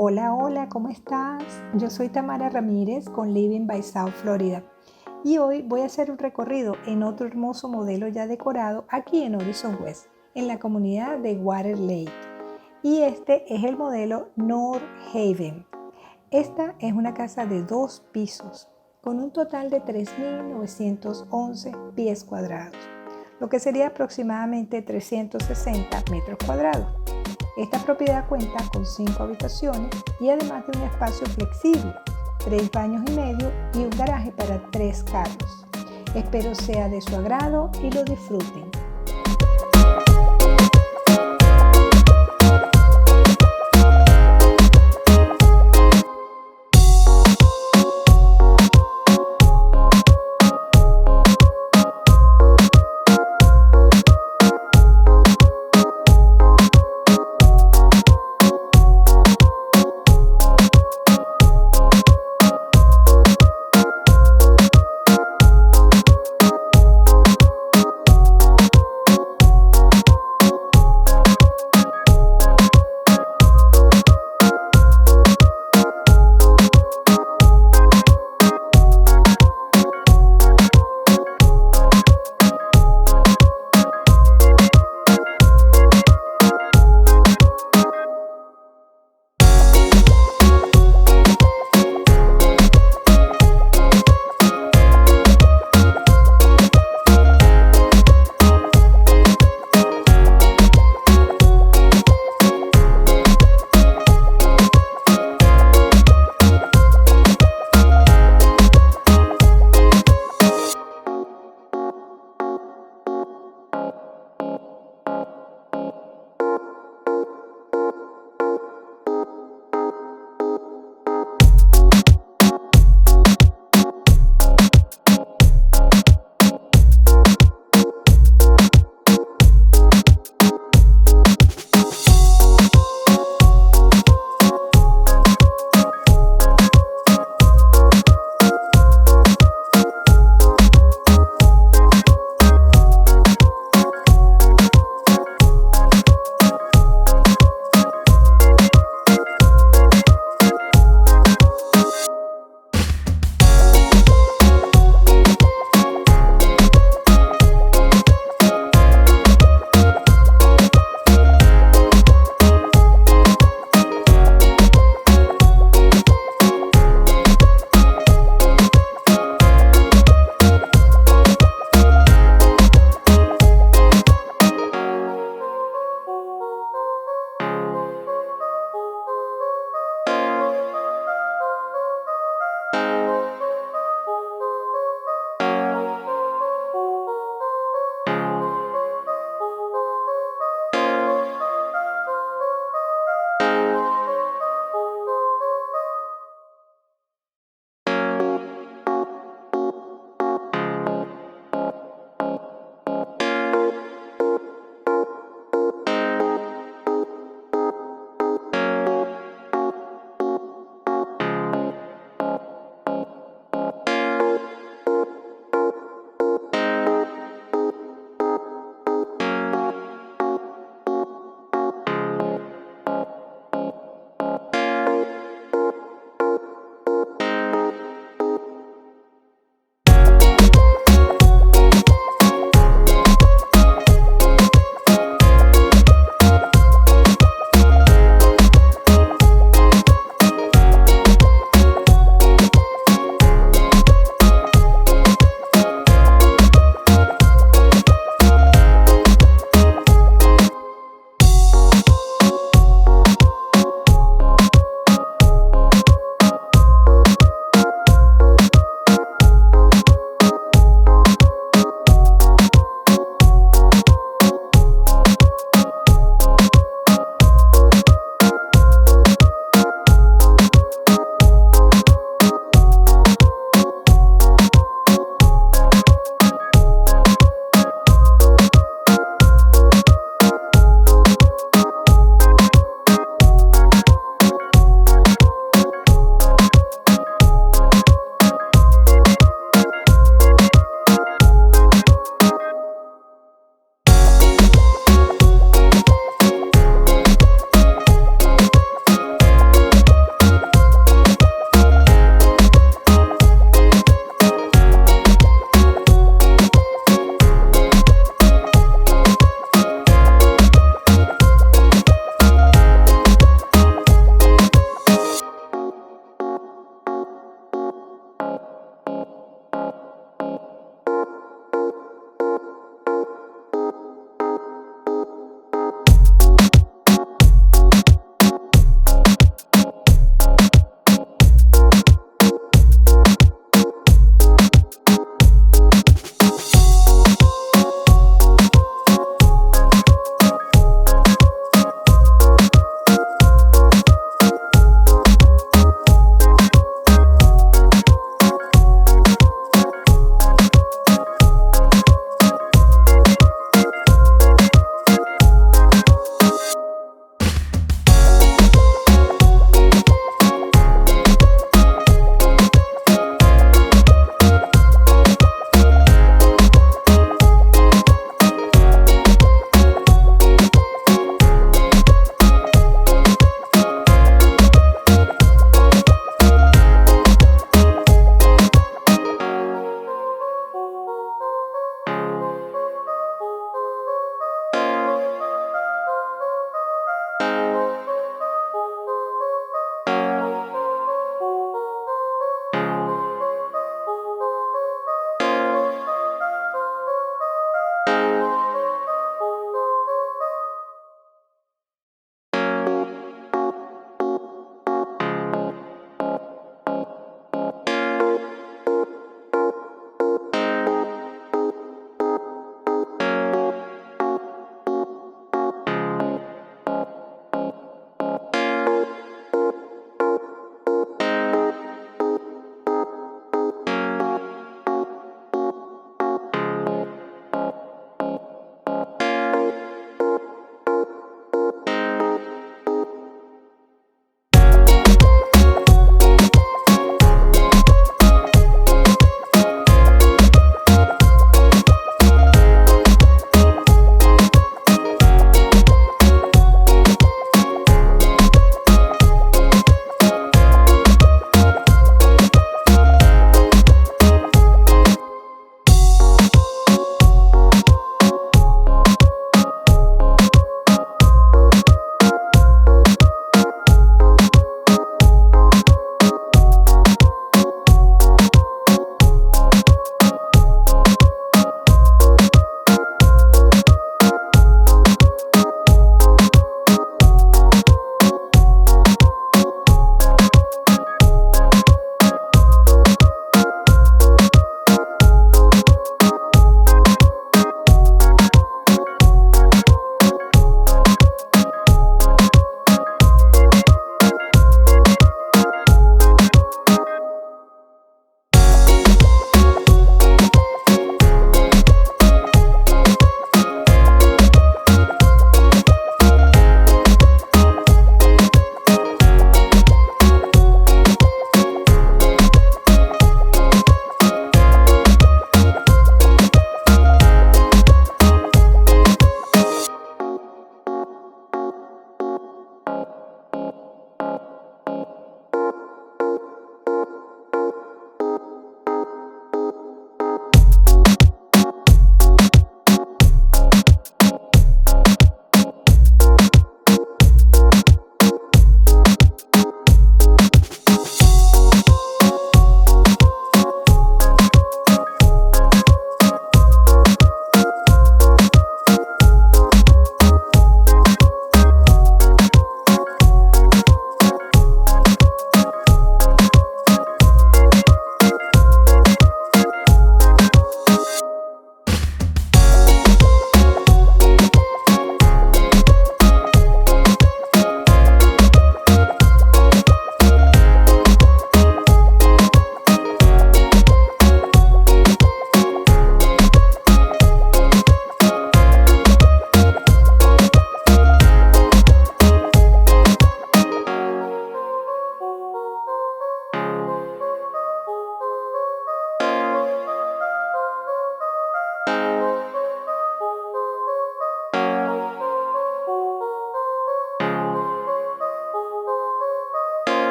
Hola, hola, ¿cómo estás? Yo soy Tamara Ramírez con Living by South Florida y hoy voy a hacer un recorrido en otro hermoso modelo ya decorado aquí en Horizon West, en la comunidad de Water Lake. Y este es el modelo North Haven. Esta es una casa de 2 pisos con un total de 3.911 pies cuadrados, lo que sería aproximadamente 360 metros cuadrados. Esta propiedad cuenta con 5 habitaciones y además de un espacio flexible, 3 baños y medio y un garaje para 3 carros. Espero sea de su agrado y lo disfruten.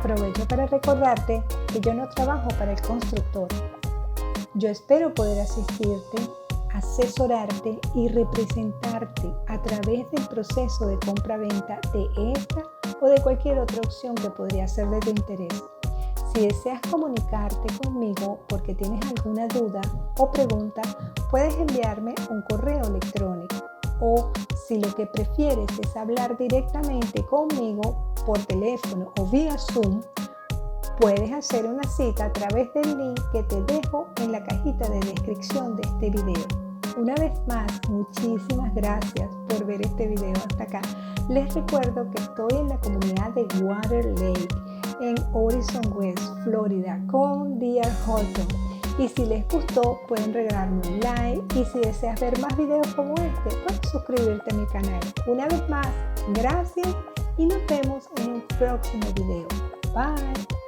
Aprovecho para recordarte que yo no trabajo para el constructor. Yo espero poder asistirte, asesorarte y representarte a través del proceso de compra-venta de esta o de cualquier otra opción que podría ser de tu interés. Si deseas comunicarte conmigo porque tienes alguna duda o pregunta, puedes enviarme un correo electrónico. O si lo que prefieres es hablar directamente conmigo por teléfono o vía Zoom, puedes hacer una cita a través del link que te dejo en la cajita de descripción de este video. Una vez más, muchísimas gracias por ver este video hasta acá. Les recuerdo que estoy en la comunidad de Water Lake en Horizon West, Florida, con D.R. Horton. Y si les gustó, pueden regalarme un like. Y si deseas ver más videos como este, puedes suscribirte a mi canal. Una vez más, gracias y nos vemos en un próximo video. Bye.